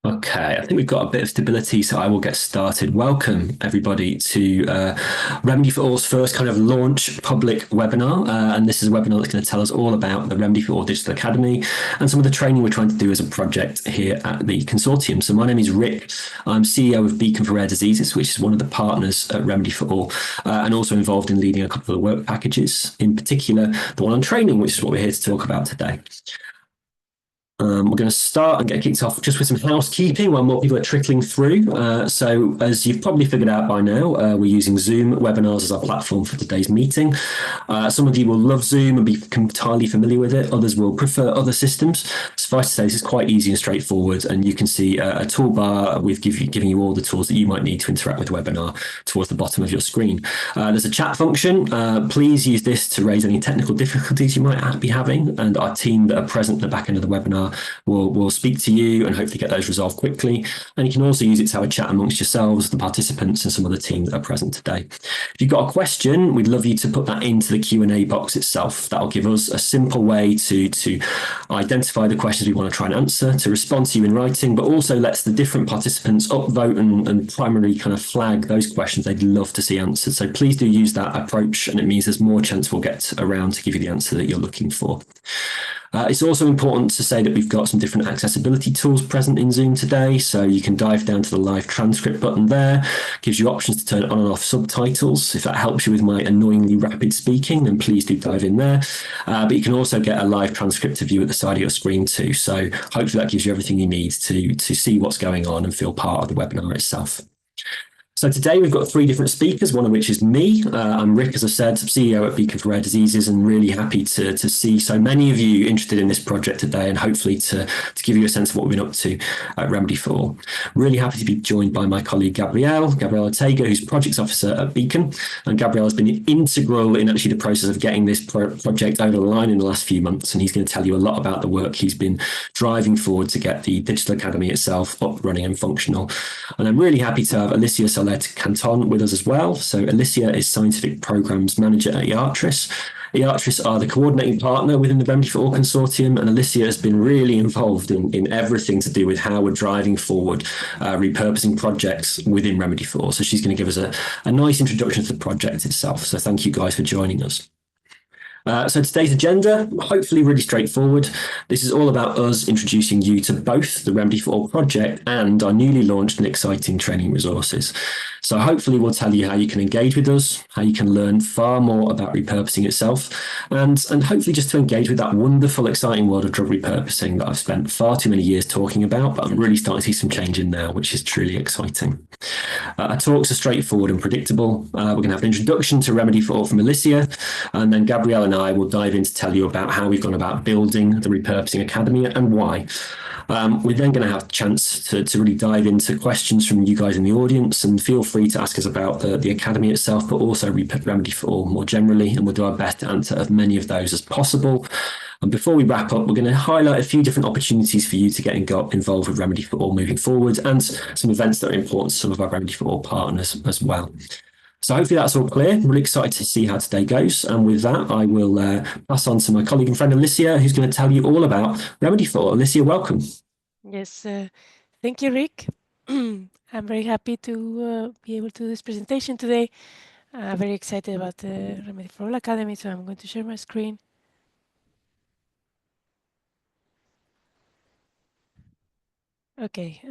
Okay, I think we've got a bit of stability, so I will get started. Welcome, everybody, to Remedy4ALL's first kind of launch public webinar. And this is a webinar that's going to tell us all about the Remedy4ALL Digital Academy and some of the training we're trying to do as a project here at the consortium. So my name is Rick. I'm CEO of Beacon for Rare Diseases, which is one of the partners at Remedy4ALL, and also involved in leading a couple of work packages, in particular the one on training, which is what we're here to talk about today. We're going to start and get kicked off just with some housekeeping while more people are trickling through. So as you've probably figured out by now, we're using Zoom webinars as our platform for today's meeting. Some of you will love Zoom and be entirely familiar with it. Others will prefer other systems. Suffice to say, this is quite easy and straightforward, and you can see a toolbar with giving you all the tools that you might need to interact with the webinar towards the bottom of your screen. There's a chat function. Please use this to raise any technical difficulties you might be having, and our team that are present at the back end of the webinar will speak to you and hopefully get those resolved quickly. And you can also use it to have a chat amongst yourselves, the participants, and some of the team that are present today. If you've got a question, we'd love you to put that into the Q&A box itself. That'll give us a simple way to identify the questions we want to try and answer, to respond to you in writing, but also lets the different participants upvote and primarily kind of flag those questions they'd love to see answered. So please do use that approach, and it means there's more chance we'll get around to give you the answer that you're looking for. It's also important to say that we've got some different accessibility tools present in Zoom today. So you can dive down to the live transcript button there. Gives you options to turn on and off subtitles. If that helps you with my annoyingly rapid speaking, then please do dive in there. But you can also get a live transcript of you at the side of your screen too. So hopefully that gives you everything you need to see what's going on and feel part of the webinar itself. So today we've got three different speakers, one of which is me. I'm Rick, as I said, CEO at Beacon for Rare Diseases, and really happy to see so many of you interested in this project today, and hopefully to give you a sense of what we've been up to at Remedy4ALL. Really happy to be joined by my colleague Gabriel Ortega, who's Projects Officer at Beacon. And Gabriel has been integral in actually the process of getting this project over the line in the last few months, and he's going to tell you a lot about the work he's been driving forward to get the Digital Academy itself up, running and functional. And I'm really happy to have Alicia Cantón with us as well. So Alicia is Scientific Programs Manager at EARTRIS. EARTRIS are the coordinating partner within the Remedy4ALL consortium, and Alicia has been really involved in everything to do with how we're driving forward repurposing projects within Remedy4ALL. So she's going to give us a nice introduction to the project itself. So thank you guys for joining us. So today's agenda, hopefully really straightforward. This is all about us introducing you to both the Remedy4ALL project and our newly launched and exciting training resources. So hopefully we'll tell you how you can engage with us, how you can learn far more about repurposing itself, and hopefully just to engage with that wonderful, exciting world of drug repurposing that I've spent far too many years talking about, but I'm really starting to see some change in now, which is truly exciting. Our talks are straightforward and predictable. We're going to have an introduction to Remedy4ALL from Alicia, and then Gabriel and I will dive in to tell you about how we've gone about building the Repurposing Academy and why. We're then going to have a chance to really dive into questions from you guys in the audience, and feel free to ask us about the Academy itself, but also Remedy4ALL more generally, and we'll do our best to answer as many of those as possible. And before we wrap up, we're going to highlight a few different opportunities for you to get involved with Remedy4ALL moving forward, and some events that are important to some of our Remedy4ALL partners as well. So hopefully that's all clear. I'm really excited to see how today goes. And with that, I will pass on to my colleague and friend Alicia, who's going to tell you all about Remedy4ALL. Alicia, welcome. Yes, thank you, Rick. I'm very happy to be able to do this presentation today. Very excited about the Remedy4ALL Academy, so I'm going to share my screen. Okay.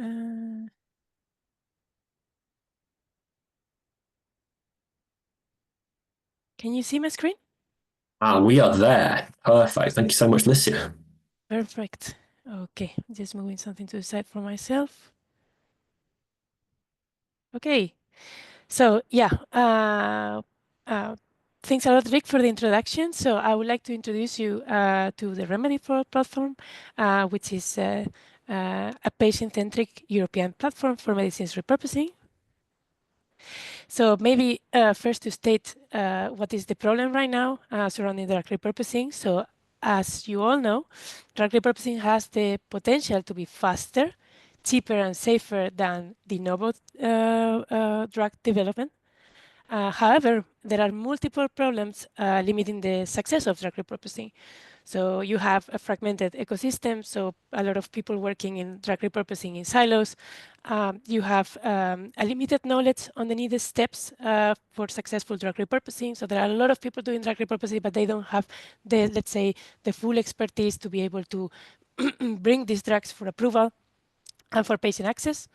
Can you see my screen? We are there. Perfect. Thank you so much, Alicia. Perfect. Okay, just moving something to the side for myself. Okay, so yeah, thanks a lot, Rick, for the introduction. So I would like to introduce you to the Remedy4ALL platform, which is a patient-centric European platform for medicines repurposing. So maybe first to state what is the problem right now surrounding drug repurposing. So as you all know, drug repurposing has the potential to be faster, cheaper and safer than de novo drug development. However, there are multiple problems limiting the success of drug repurposing. So you have a fragmented ecosystem, so a lot of people working in drug repurposing in silos. You have a limited knowledge on the needed steps for successful drug repurposing. So there are a lot of people doing drug repurposing, but they don't have the, let's say, the full expertise to be able to bring these drugs for approval and for patient access.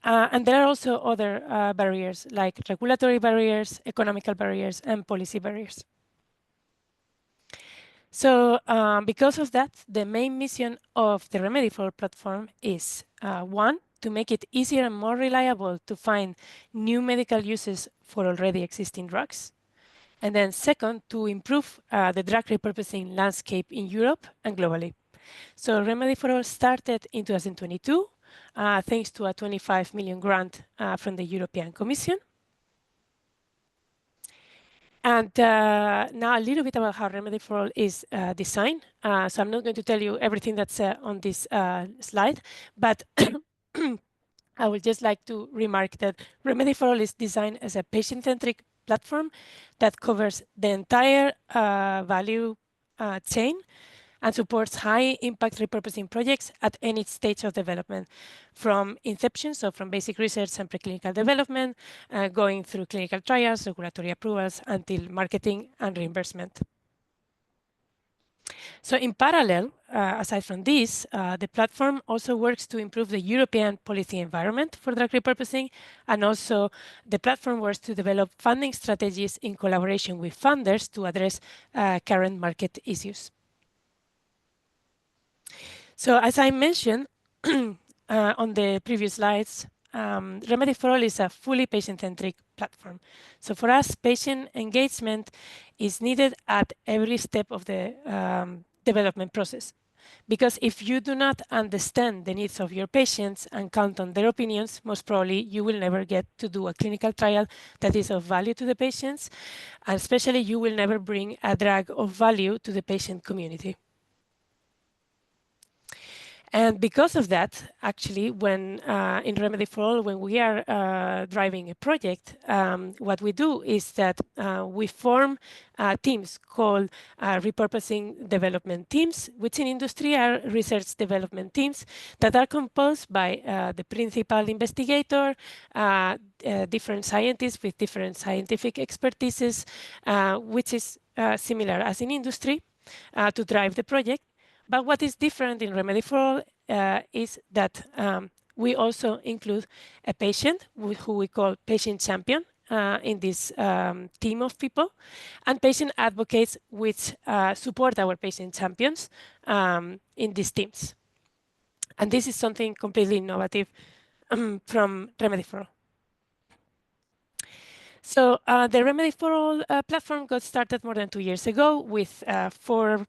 And there are also other barriers like regulatory barriers, economical barriers, and policy barriers. So because of that, the main mission of the REMEDi4ALL platform is one, to make it easier and more reliable to find new medical uses for already existing drugs. And then second, to improve the drug repurposing landscape in Europe and globally. So REMEDi4ALL started in 2022, thanks to a 25 million grant from the European Commission. And now a little bit about how REMEDi4ALL is designed. So I'm not going to tell you everything that's on this slide, but I would just like to remark that REMEDi4ALL is designed as a patient-centric platform that covers the entire value chain and supports high-impact repurposing projects at any stage of development, from inception, so from basic research and preclinical development, going through clinical trials, regulatory approvals, until marketing and reimbursement. So in parallel, aside from this, the platform also works to improve the European policy environment for drug repurposing, and also the platform works to develop funding strategies in collaboration with funders to address current market issues. So as I mentioned on the previous slides, REMEDi4ALL is a fully patient-centric platform. So for us, patient engagement is needed at every step of the development process. Because if you do not understand the needs of your patients and count on their opinions, most probably you will never get to do a clinical trial that is of value to the patients, and especially you will never bring a drug of value to the patient community. And because of that, actually, when in REMEDi4ALL, when we are driving a project, what we do is that we form teams called repurposing development teams, which in industry are research development teams that are composed by the principal investigator, different scientists with different scientific expertises, which is similar as in industry to drive the project. But what is different in REMEDi4ALL is that we also include a patient who we call patient champion in this team of people, and patient advocates which support our patient champions in these teams. And this is something completely innovative from REMEDi4ALL. So the REMEDi4ALL platform got started more than 2 years ago with 4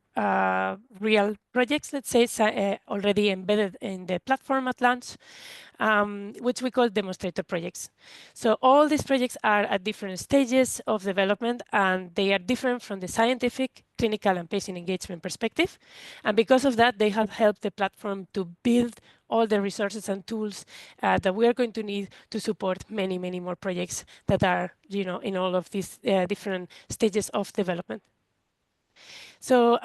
real projects, let's say, already embedded in the platform at launch, which we call demonstrator projects. So all these projects are at different stages of development, and they are different from the scientific, clinical, and patient engagement perspective. And because of that, they have helped the platform to build all the resources and tools that we are going to need to support many, many more projects that are, in all of these different stages of development. So,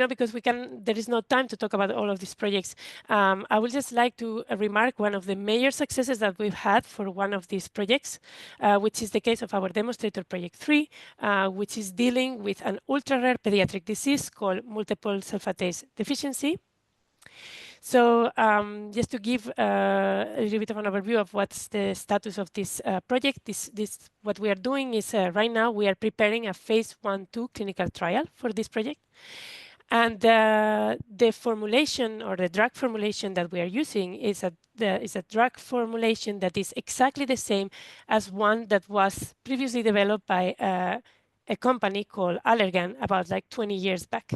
because there is no time to talk about all of these projects, I would just like to remark one of the major successes that we've had for one of these projects, which is the case of our demonstrator project 3, which is dealing with an ultra-rare pediatric disease called multiple sulfatase deficiency. So just to give a little bit of an overview of what's the status of this project, what we are doing is right now we are preparing a phase 1/2 clinical trial for this project. And the formulation or the drug formulation that we are using is a drug formulation that is exactly the same as one that was previously developed by a company called Allergan about like 20 years back.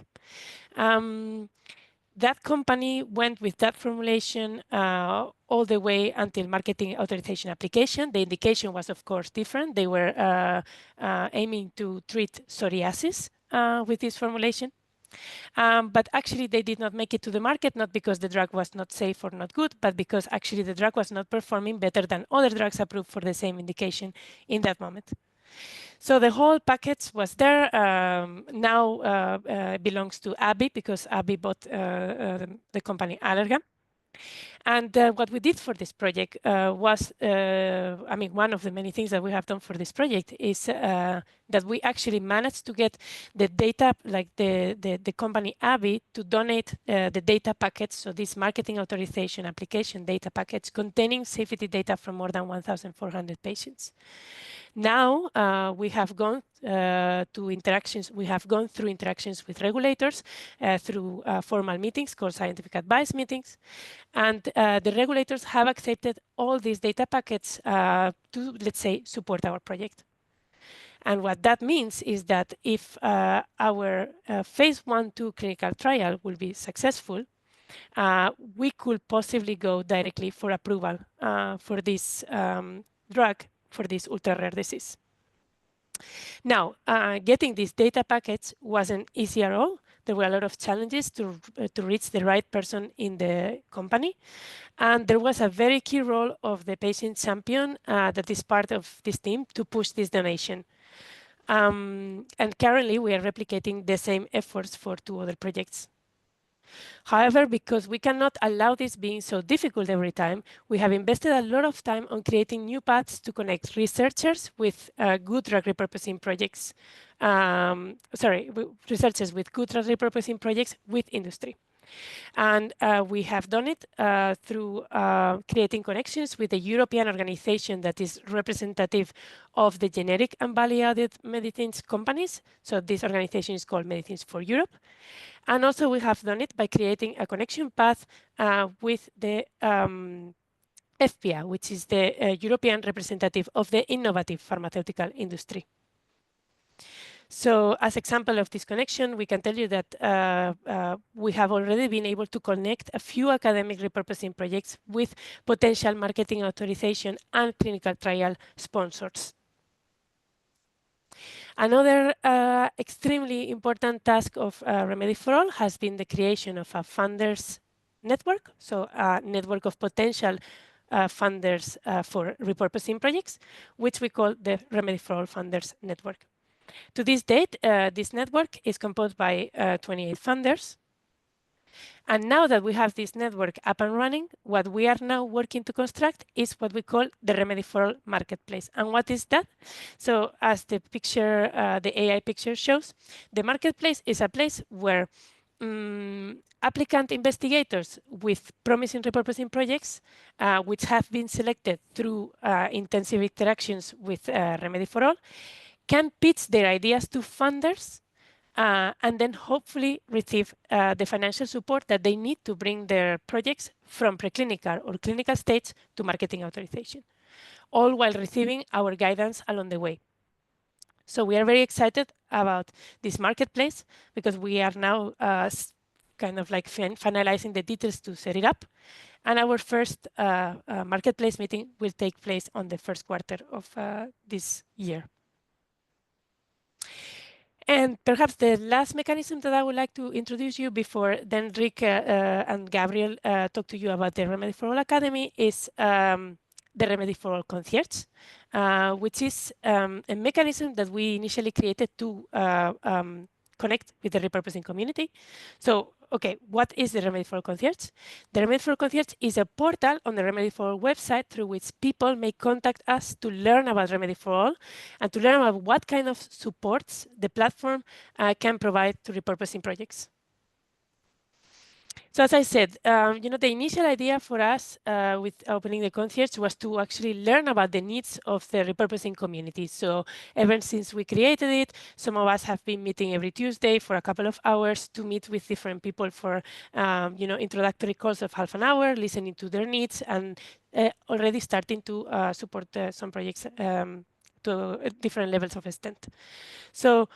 That company went with that formulation all the way until marketing authorization application. The indication was, of course, different. They were aiming to treat psoriasis with this formulation. But actually, they did not make it to the market, not because the drug was not safe or not good, but because actually the drug was not performing better than other drugs approved for the same indication in that moment. So the whole package was there. Now belongs to AbbVie because AbbVie bought the company Allergan. And what we did for this project was, I mean, one of the many things that we have done for this project is that we actually managed to get the data, like the company AbbVie, to donate the data packets. So this marketing authorization application data packets containing safety data from more than 1,400 patients. Now we have gone to interactions. We have gone through interactions with regulators through formal meetings called scientific advice meetings, and the regulators have accepted all these data packets to, let's say, support our project. And what that means is that if our phase 1/2 clinical trial will be successful, we could possibly go directly for approval for this drug for this ultra-rare disease. Now, getting these data packets wasn't easy at all. There were a lot of challenges to reach the right person in the company. And there was a very key role of the patient champion that is part of this team to push this donation. And currently, we are replicating the same efforts for 2 other projects. However, because we cannot allow this being so difficult every time, we have invested a lot of time on creating new paths to connect researchers with good drug repurposing projects. Researchers with good drug repurposing projects with industry. And we have done it through creating connections with a European organization that is representative of the generic and value-added medicines companies. So this organization is called Medicines for Europe. And also we have done it by creating a connection path with the FPA, which is the European representative of the innovative pharmaceutical industry. So as example of this connection, we can tell you that we have already been able to connect a few academic repurposing projects with potential marketing authorization and clinical trial sponsors. Another extremely important task of REMEDi4ALL has been the creation of a funders network, so a network of potential funders for repurposing projects, which we call the REMEDi4ALL Funders Network. To this date, this network is composed by 28 funders. And now that we have this network up and running, what we are now working to construct is what we call the REMEDi4ALL marketplace. And what is that? So as the picture, the AI picture shows, the marketplace is a place where applicant investigators with promising repurposing projects, which have been selected through intensive interactions with REMEDi4ALL, can pitch their ideas to funders and then hopefully receive the financial support that they need to bring their projects from preclinical or clinical stage to marketing authorization, all while receiving our guidance along the way. So we are very excited about this marketplace because we are now kind of like finalizing the details to set it up. And our first marketplace meeting will take place on the first quarter of this year. And perhaps the last mechanism that I would like to introduce you before then Rick and Gabriel talk to you about the REMEDi4ALL Academy is the REMEDi4ALL Concierge, which is a mechanism that we initially created to connect with the repurposing community. So, okay, what is the REMEDi4ALL Concierge? The REMEDi4ALL Concierge is a portal on the REMEDi4ALL website through which people may contact us to learn about REMEDi4ALL and to learn about what kind of supports the platform can provide to repurposing projects. So as I said, the initial idea for us with opening the concierge was to actually learn about the needs of the repurposing community. So ever since we created it, some of us have been meeting every Tuesday for a couple of hours to meet with different people for, introductory calls of half an hour, listening to their needs, and already starting to support some projects to different levels of extent. So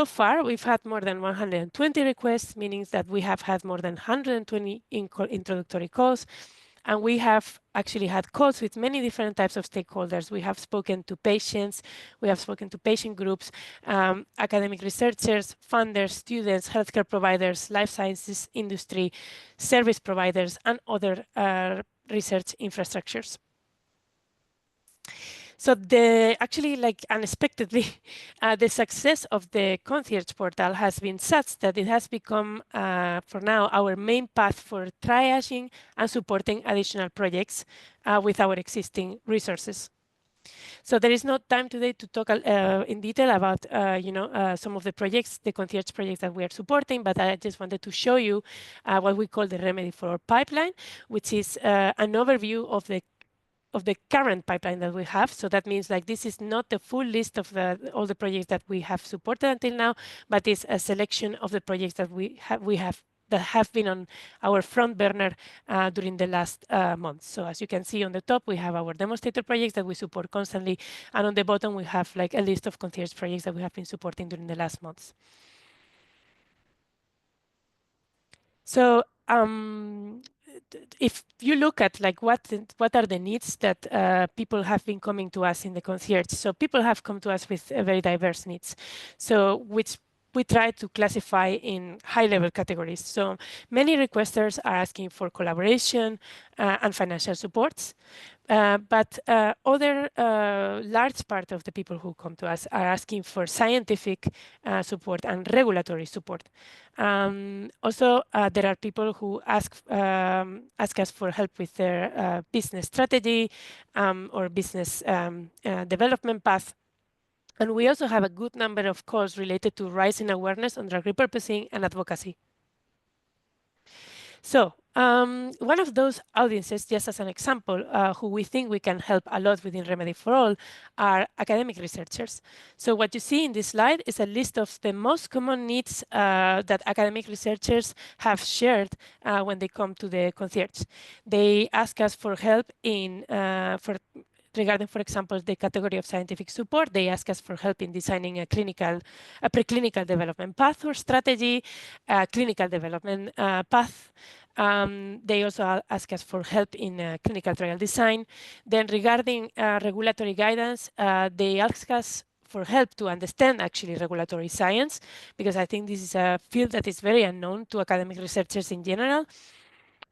far, we've had more than 120 requests, meaning that we have had more than 120 introductory calls. And we have actually had calls with many different types of stakeholders. We have spoken to patients, we have spoken to patient groups, academic researchers, funders, students, healthcare providers, life sciences industry, service providers, and other research infrastructures. So actually, like unexpectedly, the success of the concierge portal has been such that it has become, for now, our main path for triaging and supporting additional projects with our existing resources. So there is no time today to talk in detail about, some of the projects, the concierge projects that we are supporting, but I just wanted to show you what we call the REMEDi4ALL pipeline, which is an overview of the current pipeline that we have. So that means like this is not the full list of all the projects that we have supported until now, but it's a selection of the projects that we have that have been on our front burner during the last months. So as you can see on the top, we have our demonstrator projects that we support constantly. And on the bottom, we have like a list of concierge projects that we have been supporting during the last months. So if you look at like what are the needs that people have been coming to us in the concierge, so people have come to us with very diverse needs, so which we try to classify in high-level categories. So many requesters are asking for collaboration and financial supports. But other large part of the people who come to us are asking for scientific support and regulatory support. Also, there are people who ask us for help with their business strategy or business development path. And we also have a good number of calls related to rising awareness on drug repurposing and advocacy. So one of those audiences, just as an example, who we think we can help a lot within REMEDi4ALL are academic researchers. So what you see in this slide is a list of the most common needs that academic researchers have shared when they come to the concierge. They ask us for help regarding, for example, the category of scientific support. They ask us for help in designing a preclinical development path or strategy, a clinical development path. They also ask us for help in clinical trial design. Then regarding regulatory guidance, they ask us for help to understand actually regulatory science, because I think this is a field that is very unknown to academic researchers in general.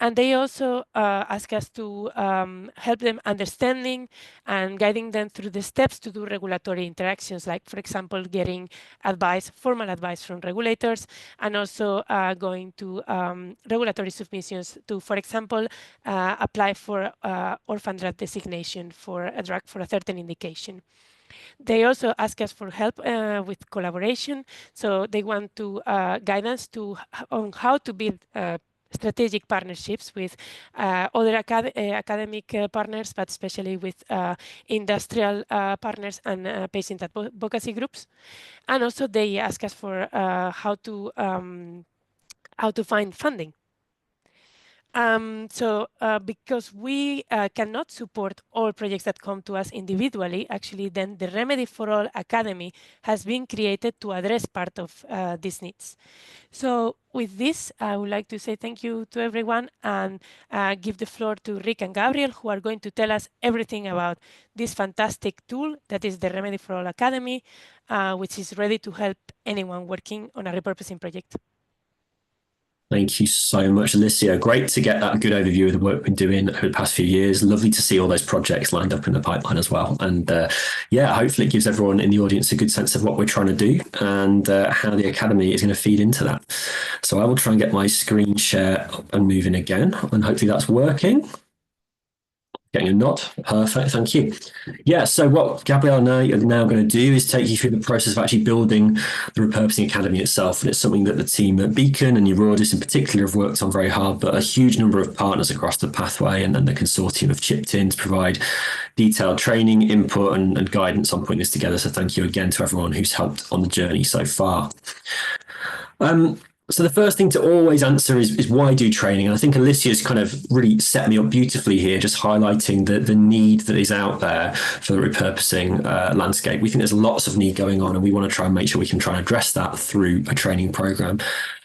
And they also ask us to help them understanding and guiding them through the steps to do regulatory interactions, like, for example, getting formal advice from regulators, and also going to regulatory submissions to, for example, apply for orphan drug designation for a drug for a certain indication. They also ask us for help with collaboration. So they want to guidance on how to build strategic partnerships with other academic partners, but especially with industrial partners and patient advocacy groups. And also they ask us for how to find funding. Because we cannot support all projects that come to us individually, actually, then the REMEDi4ALL Academy has been created to address part of these needs. So with this, I would like to say thank you to everyone and give the floor to Rick and Gabriel, who are going to tell us everything about this fantastic tool that is the REMEDi4ALL Academy, which is ready to help anyone working on a repurposing project. Thank you so much, Alicia. Great to get that good overview of the work we've been doing over the past few years. Lovely to see all those projects lined up in the pipeline as well. And yeah, hopefully it gives everyone in the audience a good sense of what we're trying to do and how the Academy is going to feed into that. So I will try and get my screen share up and moving again, and hopefully that's working. Getting a nod. Perfect. Thank you. Yeah. So what Gabriel and I are now going to do is take you through the process of actually building the Repurposing Academy itself. And it's something that the team at Beacon and Neurologists in particular have worked on very hard, but a huge number of partners across the pathway and the consortium have chipped in to provide detailed training, input and guidance on putting this together. So thank you again to everyone who's helped on the journey so far. So the first thing to always answer is why do training? And I think Alicia's kind of really set me up beautifully here, just highlighting the need that is out there for the repurposing landscape. We think there's lots of need going on, and we want to try and make sure we can try and address that through a training program.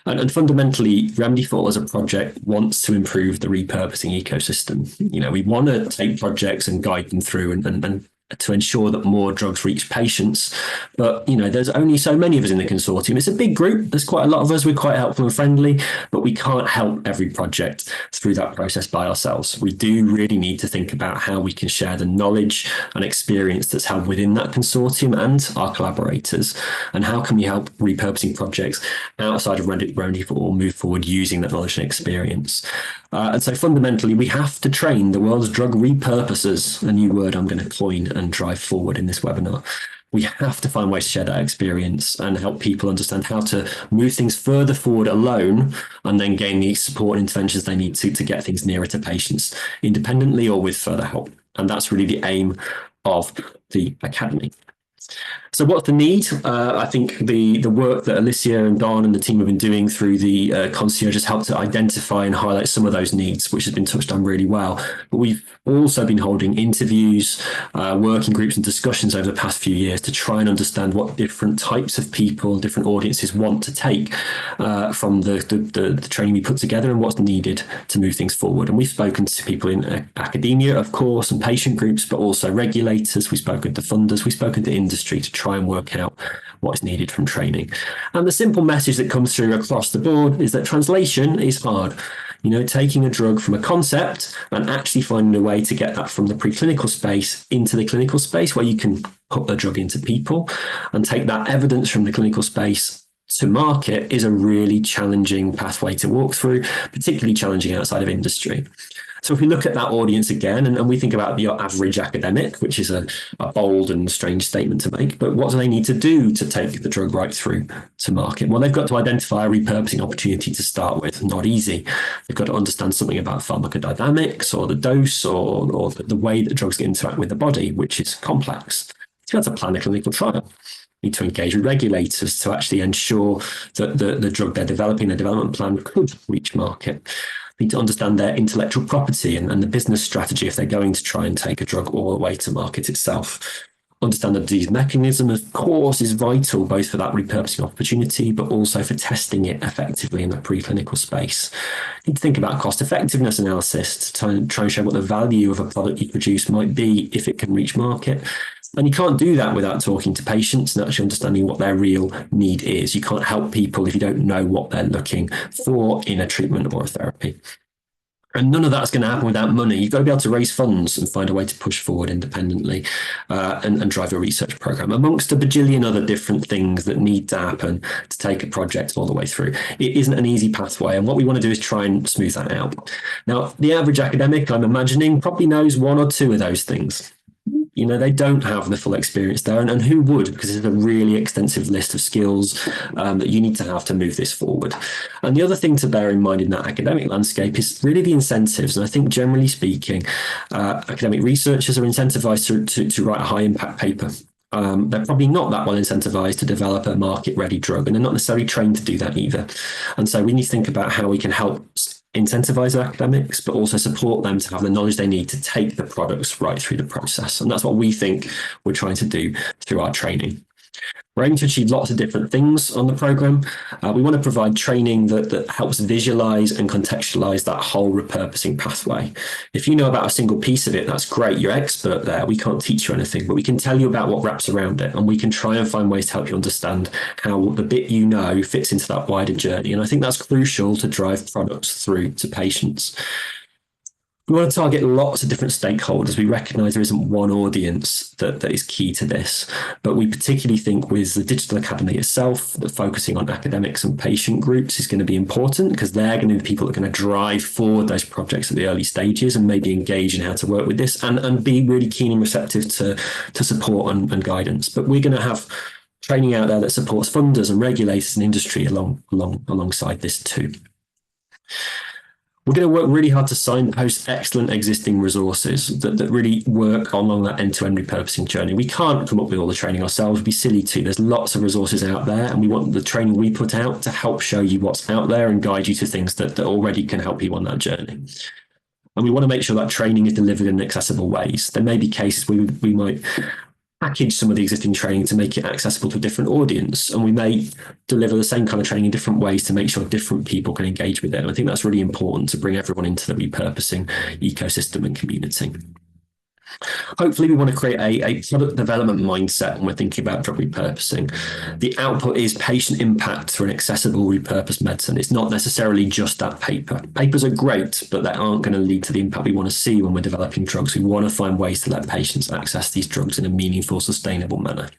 And fundamentally, REMEDi4ALL as a project wants to improve the repurposing ecosystem. You know, we want to take projects and guide them through and to ensure that more drugs reach patients. But, there's only so many of us in the consortium. It's a big group. There's quite a lot of us. We're quite helpful and friendly, but we can't help every project through that process by ourselves. We do really need to think about how we can share the knowledge and experience that's held within that consortium and our collaborators, and how can we help repurposing projects outside of REMEDi4ALL move forward using that knowledge and experience. And so fundamentally, we have to train the world's drug repurposers, a new word I'm going to coin and drive forward in this webinar. We have to find ways to share that experience and help people understand how to move things further forward alone, and then gain the support and interventions they need to get things nearer to patients, independently or with further help. And that's really the aim of the Academy. So what's the need? I think the work that Alicia and Don and the team have been doing through the concierge has helped to identify and highlight some of those needs, which has been touched on really well. But we've also been holding interviews, working groups and discussions over the past few years to try and understand what different types of people, different audiences want to take from the training we put together and what's needed to move things forward. And we've spoken to people in academia, of course, and patient groups, but also regulators. We've spoken to funders, we've spoken to industry to try and work out what is needed from training. And the simple message that comes through across the board is that translation is hard. Taking a drug from a concept and actually finding a way to get that from the preclinical space into the clinical space where you can put the drug into people and take that evidence from the clinical space to market is a really challenging pathway to walk through, particularly challenging outside of industry. So if we look at that audience again, and we think about the average academic, which is a bold and strange statement to make, but what do they need to do to take the drug right through to market? Well, they've got to identify a repurposing opportunity to start with. Not easy. They've got to understand something about pharmacodynamics or the dose or the way that drugs interact with the body, which is complex. They've got to plan a clinical trial. Need to engage with regulators to actually ensure that the drug they're developing, their development plan, could reach market. Need to understand their intellectual property and the business strategy if they're going to try and take a drug all the way to market itself. Understand the disease mechanism, of course, is vital both for that repurposing opportunity, but also for testing it effectively in the preclinical space. Need to think about cost effectiveness analysis to try and show what the value of a product you produce might be if it can reach market. And you can't do that without talking to patients and actually understanding what their real need is. You can't help people if you don't know what they're looking for in a treatment or a therapy. And none of that's going to happen without money. You've got to be able to raise funds and find a way to push forward independently and drive a research program, amongst a bajillion other different things that need to happen to take a project all the way through. It isn't an easy pathway, and what we want to do is try and smooth that out. Now, the average academic, I'm imagining, probably knows one or two of those things. They don't have the full experience there, and who would? Because it's a really extensive list of skills that you need to have to move this forward. And the other thing to bear in mind in that academic landscape is really the incentives. And I think generally speaking, academic researchers are incentivized to write a high impact paper. They're probably not that well incentivized to develop a market ready drug, and they're not necessarily trained to do that either. And so we need to think about how we can help incentivize academics, but also support them to have the knowledge they need to take the products right through the process. And that's what we think we're trying to do through our training. We're aiming to achieve lots of different things on the program. We want to provide training that helps visualize and contextualize that whole repurposing pathway. If you know about a single piece of it, that's great. You're expert there. We can't teach you anything, but we can tell you about what wraps around it. And we can try and find ways to help you understand how the bit you know fits into that wider journey. And I think that's crucial to drive products through to patients. We want to target lots of different stakeholders. We recognise there isn't one audience that is key to this, but we particularly think with the Digital Academy itself, that focusing on academics and patient groups is going to be important, because they're going to be the people that are going to drive forward those projects at the early stages and maybe engage in how to work with this and be really keen and receptive to support and guidance. But we're going to have training out there that supports funders and regulators and industry alongside this too. We're going to work really hard to signpost excellent existing resources that really work along that end-to-end repurposing journey. We can't come up with all the training ourselves. It'd be silly to. There's lots of resources out there, and we want the training we put out to help show you what's out there and guide you to things that already can help you on that journey. And we want to make sure that training is delivered in accessible ways. There may be cases where we might package some of the existing training to make it accessible to a different audience, and we may deliver the same kind of training in different ways to make sure different people can engage with it. And I think that's really important to bring everyone into the repurposing ecosystem and community. Hopefully, we want to create a product development mindset when we're thinking about drug repurposing. The output is patient impact through an accessible repurposed medicine. It's not necessarily just that paper. Papers are great, but they aren't going to lead to the impact we want to see when we're developing drugs. We want to find ways to let patients access these drugs in a meaningful, sustainable manner.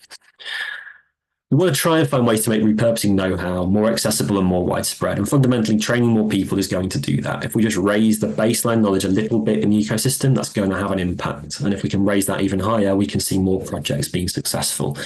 We want to try and find ways to make repurposing know-how more accessible and more widespread. And fundamentally, training more people is going to do that. If we just raise the baseline knowledge a little bit in the ecosystem, that's going to have an impact. And if we can raise that even higher, we can see more projects being successful.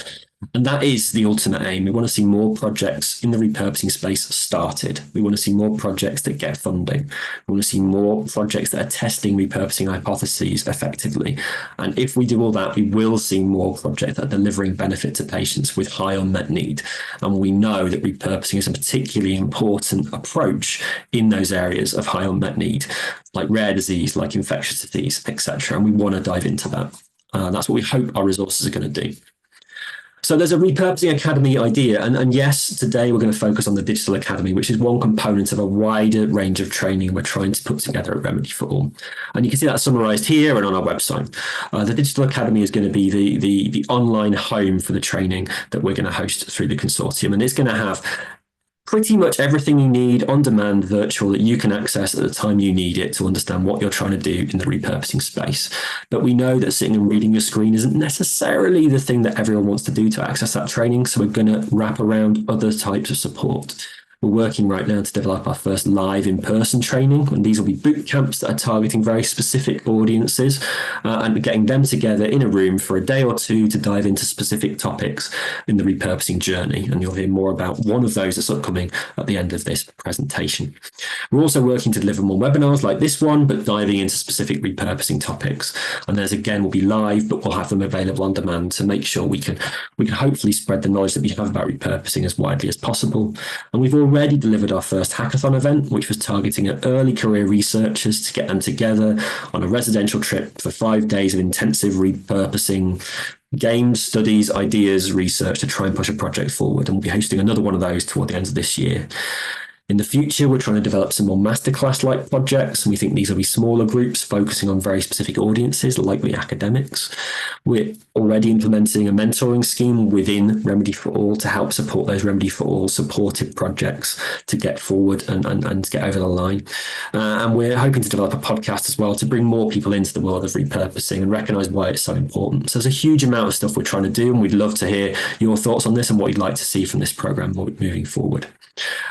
And that is the ultimate aim. We want to see more projects in the repurposing space started. We want to see more projects that get funding. We want to see more projects that are testing repurposing hypotheses effectively. And if we do all that, we will see more projects that are delivering benefit to patients with high unmet need. And we know that repurposing is a particularly important approach in those areas of high unmet need, like rare disease, like infectious disease, etc. And we want to dive into that. That's what we hope our resources are going to do. So there's a Repurposing Academy idea. And yes, today we're going to focus on the Digital Academy, which is one component of a wider range of training we're trying to put together at Remedy4ALL. And you can see that summarized here and on our website. The Digital Academy is going to be the online home for the training that we're going to host through the consortium. And it's going to have pretty much everything you need on demand, virtual, that you can access at the time you need it to understand what you're trying to do in the repurposing space. But we know that sitting and reading your screen isn't necessarily the thing that everyone wants to do to access that training. So we're going to wrap around other types of support. We're working right now to develop our first live in-person training, and these will be boot camps that are targeting very specific audiences and getting them together in a room for a day or two to dive into specific topics in the repurposing journey. And you'll hear more about one of those that's upcoming at the end of this presentation. We're also working to deliver more webinars like this one, but diving into specific repurposing topics. And those again will be live, but we'll have them available on demand to make sure we can hopefully spread the knowledge that we have about repurposing as widely as possible. And we've already delivered our first hackathon event, which was targeting at early career researchers to get them together on a residential trip for 5 days of intensive repurposing games, studies, ideas, research to try and push a project forward. And we'll be hosting another one of those toward the end of this year. In the future, we're trying to develop some more masterclass-like projects, and we think these will be smaller groups focusing on very specific audiences, likely academics. We're already implementing a mentoring scheme within Remedy4ALL to help support those Remedy4ALL supported projects to get forward and to get over the line. And we're hoping to develop a podcast as well to bring more people into the world of repurposing and recognise why it's so important. So there's a huge amount of stuff we're trying to do, and we'd love to hear your thoughts on this and what you'd like to see from this programme moving forward.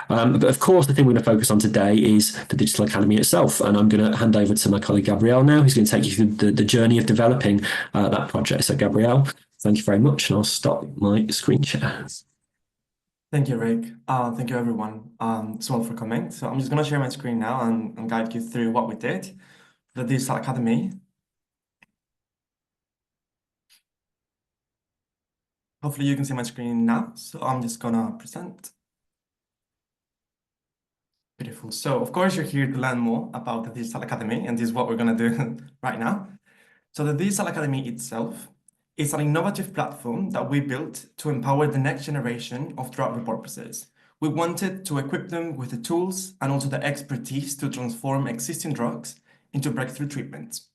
But of course, the thing we're going to focus on today is the Digital Academy itself. And I'm going to hand over to my colleague, Gabriel, now, who's going to take you through the journey of developing that project. So, Gabriel, thank you very much. And I'll stop my screen share. Thank you, Rick. Thank you, everyone, as well for coming. So I'm just going to share my screen now and guide you through what we did, the Digital Academy. Hopefully you can see my screen now. So I'm just going to present. Beautiful. So, of course, you're here to learn more about the Digital Academy, and this is what we're going to do right now. So the Digital Academy itself is an innovative platform that we built to empower the next generation of drug repurposers. We wanted to equip them with the tools and also the expertise to transform existing drugs into breakthrough treatments.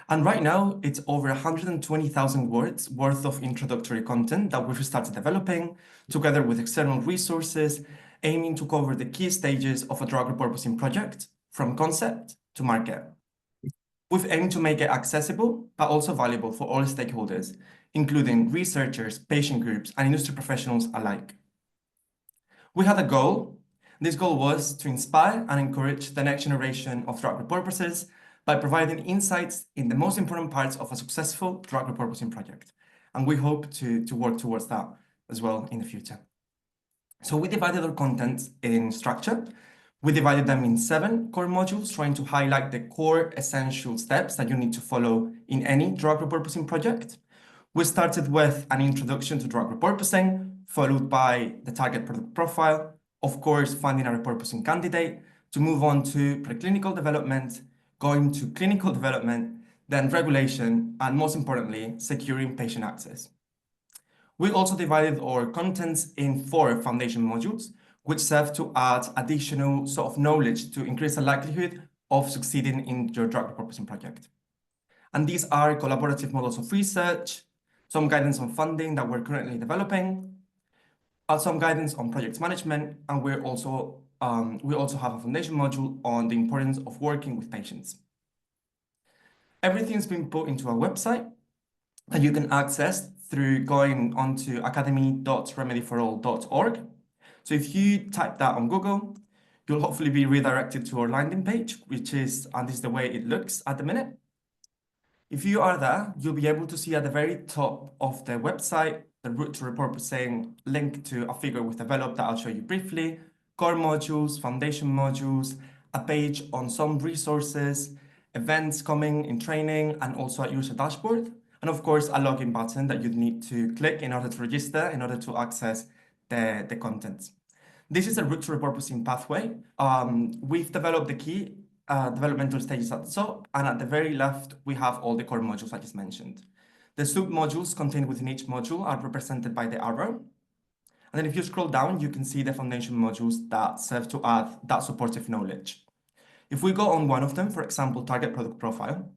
And right now, it's over 120,000 words worth of introductory content that we've started developing together with external resources, aiming to cover the key stages of a drug repurposing project from concept to market. We've aimed to make it accessible, but also valuable for all stakeholders, including researchers, patient groups, and industry professionals alike. We had a goal. This goal was to inspire and encourage the next generation of drug repurposers by providing insights in the most important parts of a successful drug repurposing project. And we hope to work towards that as well in the future. So we divided our content in structure. We divided them in 7 core modules, trying to highlight the core essential steps that you need to follow in any drug repurposing project. We started with an introduction to drug repurposing, followed by the target product profile, of course, finding a repurposing candidate, to move on to preclinical development, going to clinical development, then regulation, and most importantly, securing patient access. We also divided our contents in 4 foundation modules, which serve to add additional sort of knowledge to increase the likelihood of succeeding in your drug repurposing project. And these are collaborative models of research, some guidance on funding that we're currently developing, some guidance on project management, and we also have a foundation module on the importance of working with patients. Everything's been put into a website that you can access through going onto academy.remedy4all.org. So if you type that on Google, you'll hopefully be redirected to our landing page, which is, and this is the way it looks at the minute. If you are there, you'll be able to see at the very top of the website, the route to repurposing link to a figure we've developed that I'll show you briefly, core modules, foundation modules, a page on some resources, events coming in training, and also a user dashboard. And of course, a login button that you'd need to click in order to register, in order to access the content. This is a route to repurposing pathway. We've developed the key developmental stages at the top, and at the very left, we have all the core modules I just mentioned. The sub-modules contained within each module are represented by the arrow. And then if you scroll down, you can see the foundation modules that serve to add that supportive knowledge. If we go on one of them, for example, target product profile,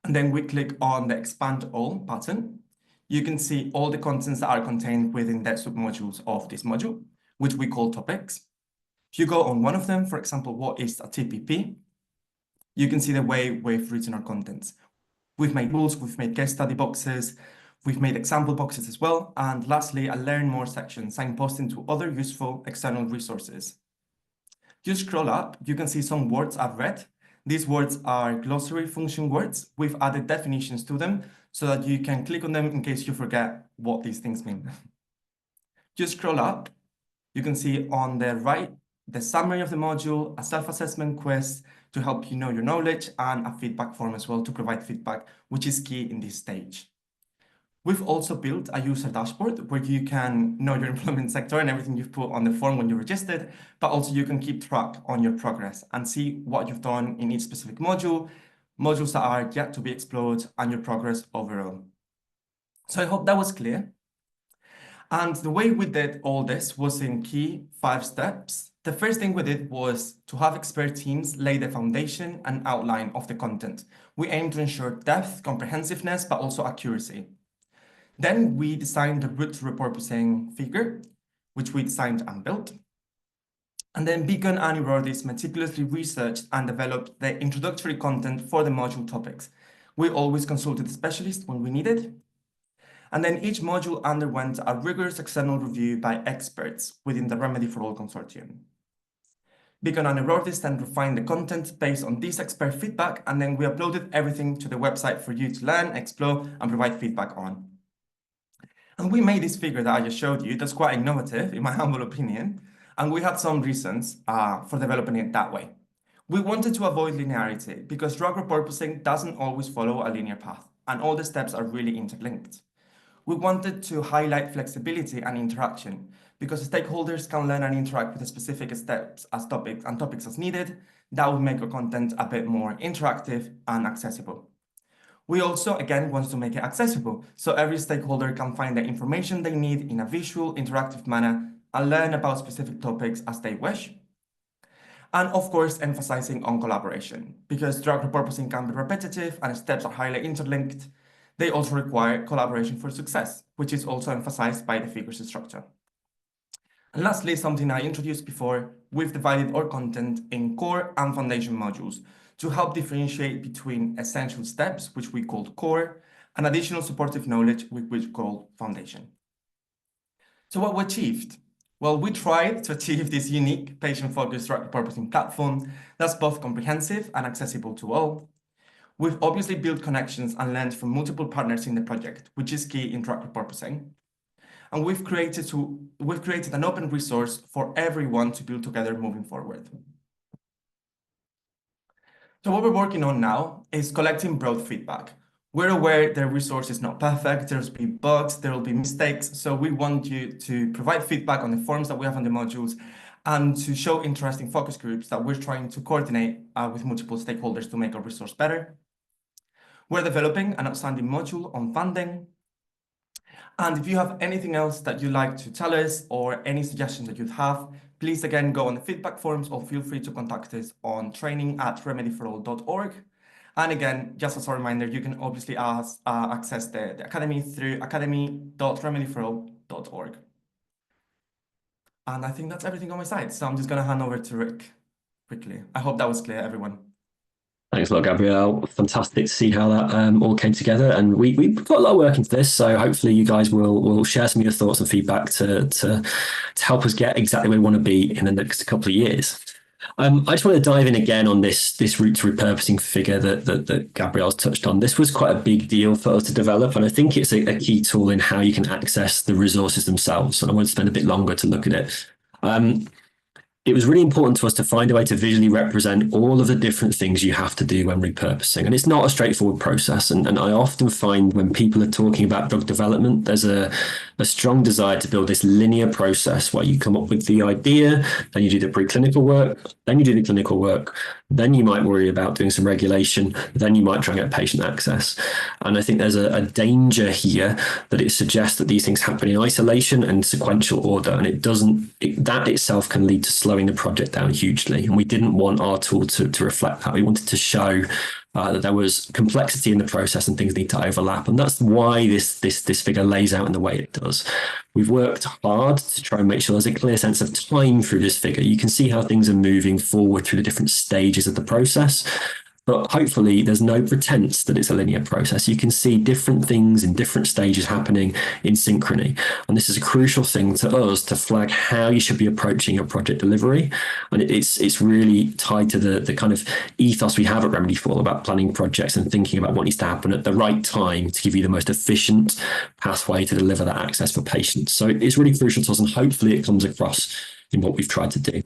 and then we click on the expand all button, you can see all the contents that are contained within the sub-modules of this module, which we call topics. If you go on one of them, for example, what is a TPP, you can see the way we've written our contents. We've made rules, we've made case study boxes, we've made example boxes as well. And lastly, a learn more section, signposting to other useful external resources. You scroll up, you can see some words I've read. These words are glossary function words. We've added definitions to them so that you can click on them in case you forget what these things mean. You scroll up, you can see on the right, the summary of the module, a self-assessment quiz to help you know your knowledge, and a feedback form as well to provide feedback, which is key in this stage. We've also built a user dashboard where you can know your employment sector and everything you've put on the form when you registered, but also you can keep track on your progress and see what you've done in each specific module, modules that are yet to be explored, and your progress overall. So I hope that was clear. And the way we did all this was in key 5 steps. The first thing we did was to have expert teams lay the foundation and outline of the content. We aim to ensure depth, comprehensiveness, but also accuracy. Then we designed the route to repurposing figure, which we designed and built. And then Beacon and Eurodis meticulously researched and developed the introductory content for the module topics. We always consulted specialists when we needed. And then each module underwent a rigorous external review by experts within the REMEDi4ALL consortium. Beacon and Eurodis then refined the content based on this expert feedback, and then we uploaded everything to the website for you to learn, explore, and provide feedback on. And we made this figure that I just showed you that's quite innovative, in my humble opinion, and we had some reasons for developing it that way. We wanted to avoid linearity because drug repurposing doesn't always follow a linear path, and all the steps are really interlinked. We wanted to highlight flexibility and interaction because stakeholders can learn and interact with the specific steps as topics as needed. That would make our content a bit more interactive and accessible. We also, again, want to make it accessible so every stakeholder can find the information they need in a visual, interactive manner and learn about specific topics as they wish. And of course, emphasizing on collaboration because drug repurposing can be repetitive and steps are highly interlinked. They also require collaboration for success, which is also emphasized by the figures structure. And lastly, something I introduced before, we've divided our content in core and foundation modules to help differentiate between essential steps, which we call core, and additional supportive knowledge, which we call foundation. So what we achieved? Well, we tried to achieve this unique patient-focused drug repurposing platform that's both comprehensive and accessible to all. We've obviously built connections and learned from multiple partners in the project, which is key in drug repurposing. And we've created an open resource for everyone to build together moving forward. So what we're working on now is collecting broad feedback. We're aware the resource is not perfect, there'll be bugs, there will be mistakes, so we want you to provide feedback on the forms that we have on the modules and to show interesting focus groups that we're trying to coordinate with multiple stakeholders to make our resource better. We're developing an outstanding module on funding. And if you have anything else that you'd like to tell us or any suggestions that you'd have, please again go on the feedback forums or feel free to contact us on training@remedy4all.org. And again, just as a reminder, you can obviously access the Academy through academy.remedy4all.org. And I think that's everything on my side. So I'm just going to hand over to Rick quickly. I hope that was clear, everyone. Thanks a lot, Gabriel. Fantastic to see how that all came together. And we put a lot of work into this. So hopefully you guys will share some of your thoughts and feedback to help us get exactly where we want to be in the next couple of years. I just want to dive in again on this route to repurposing figure that Gabriel's touched on. This was quite a big deal for us to develop, and I think it's a key tool in how you can access the resources themselves. And I want to spend a bit longer to look at it. It was really important to us to find a way to visually represent all of the different things you have to do when repurposing. And it's not a straightforward process. And I often find when people are talking about drug development, there's a strong desire to build this linear process where you come up with the idea, then you do the preclinical work, then you do the clinical work, then you might worry about doing some regulation, then you might try and get patient access. And I think there's a danger here that it suggests that these things happen in isolation and sequential order, and that itself can lead to slowing the project down hugely. And we didn't want our tool to reflect that. We wanted to show that there was complexity in the process and things need to overlap. And that's why this figure lays out in the way it does. We've worked hard to try and make sure there's a clear sense of time through this figure. You can see how things are moving forward through the different stages of the process. But hopefully there's no pretense that it's a linear process. You can see different things in different stages happening in synchrony. And this is a crucial thing to us to flag how you should be approaching your project delivery. And it's really tied to the kind of ethos we have at Remedy4ALL about planning projects and thinking about what needs to happen at the right time to give you the most efficient pathway to deliver that access for patients. So it's really crucial to us, and hopefully it comes across in what we've tried to do.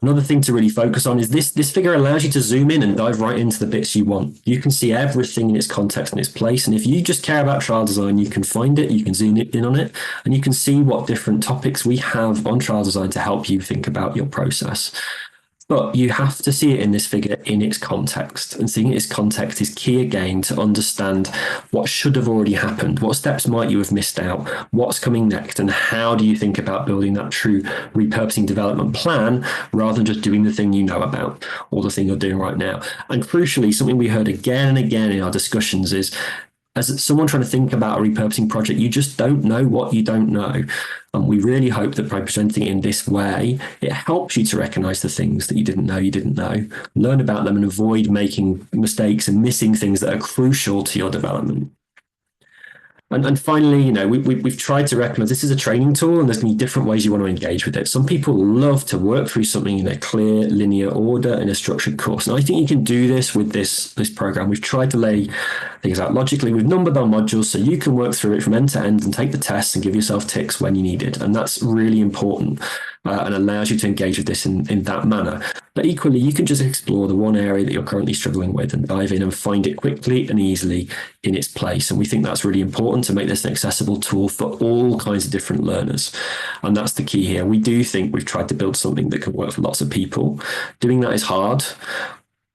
Another thing to really focus on is this figure allows you to zoom in and dive right into the bits you want. You can see everything in its context and its place. And if you just care about trial design, you can find it, you can zoom in on it, and you can see what different topics we have on trial design to help you think about your process. But you have to see it in this figure in its context, and seeing its context is key again to understand what should have already happened, what steps might you have missed out, what's coming next, and how do you think about building that true repurposing development plan rather than just doing the thing you know about or the thing you're doing right now. And crucially, something we heard again and again in our discussions is, as someone trying to think about a repurposing project, you just don't know what you don't know. And we really hope that by presenting it in this way, it helps you to recognize the things that you didn't know, learn about them and avoid making mistakes and missing things that are crucial to your development. And finally, we've tried to recognize this is a training tool, and there's going to be different ways you want to engage with it. Some people love to work through something in a clear, linear order in a structured course. And I think you can do this with this program. We've tried to lay things out logically. We've numbered our modules so you can work through it from end to end and take the tests and give yourself ticks when you need it. And that's really important and allows you to engage with this in that manner. But equally, you can just explore the one area that you're currently struggling with and dive in and find it quickly and easily in its place. And we think that's really important to make this an accessible tool for all kinds of different learners. And that's the key here. We do think we've tried to build something that can work for lots of people. Doing that is hard.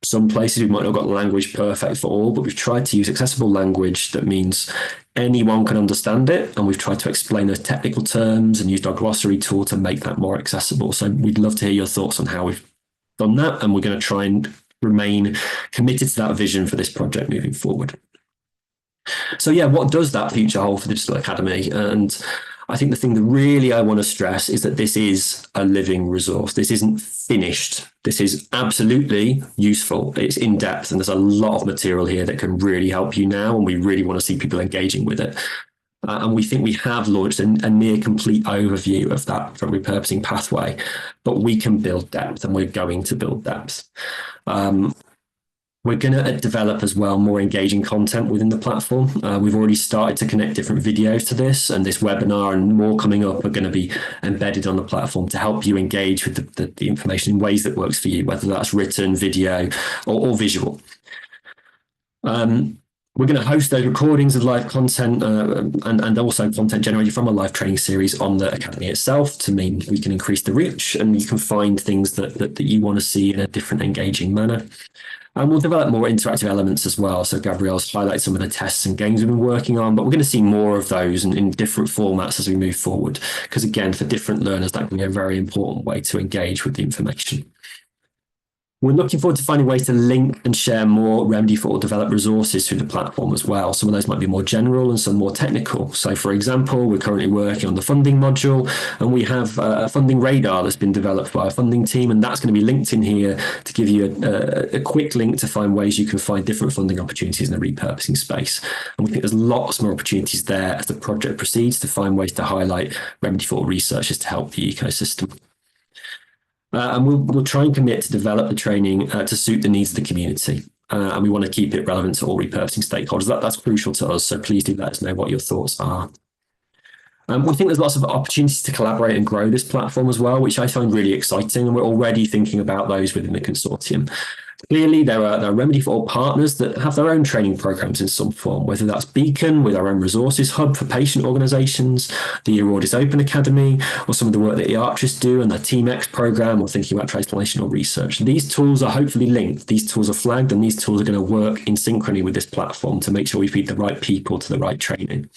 Some places we might not have got language perfect for all, but we've tried to use accessible language that means anyone can understand it. And we've tried to explain those technical terms and used our glossary tool to make that more accessible. So we'd love to hear your thoughts on how we've done that. And we're going to try and remain committed to that vision for this project moving forward. So yeah, what does that future hold for the Digital Academy? And I think the thing that really I want to stress is that this is a living resource. This isn't finished. This is absolutely useful. It's in depth, and there's a lot of material here that can really help you now, and we really want to see people engaging with it. And we think we have launched a near complete overview of that from repurposing pathway, but we can build depth, and we're going to build depth. We're going to develop as well more engaging content within the platform. We've already started to connect different videos to this, and this webinar and more coming up are going to be embedded on the platform to help you engage with the information in ways that works for you, whether that's written, video, or visual. We're going to host those recordings of live content and also content generated from a live training series on the Academy itself to mean we can increase the reach and you can find things that you want to see in a different engaging manner. And we'll develop more interactive elements as well. So Gabriel's highlighted some of the tests and games we've been working on, but we're going to see more of those in different formats as we move forward. Because again, for different learners, that can be a very important way to engage with the information. We're looking forward to finding ways to link and share more REMEDi4ALL developed resources through the platform as well. Some of those might be more general and some more technical. So, for example, we're currently working on the funding module, and we have a funding radar that's been developed by our funding team, and that's going to be linked in here to give you a quick link to find ways you can find different funding opportunities in the repurposing space. And we think there's lots more opportunities there as the project proceeds to find ways to highlight REMEDi4ALL researchers to help the ecosystem. And we'll try and commit to develop the training to suit the needs of the community. And we want to keep it relevant to all repurposing stakeholders. That's crucial to us. So please do let us know what your thoughts are. We think there's lots of opportunities to collaborate and grow this platform as well, which I find really exciting. And we're already thinking about those within the consortium. Clearly, there are REMEDi4ALL partners that have their own training programs in some form, whether that's Beacon with our own resources hub for patient organisations, the Audis Open Academy, or some of the work that the Archists do and their Team X program, or thinking about translational research. These tools are hopefully linked, these tools are flagged, and these tools are going to work in synchrony with this platform to make sure we feed the right people to the right training.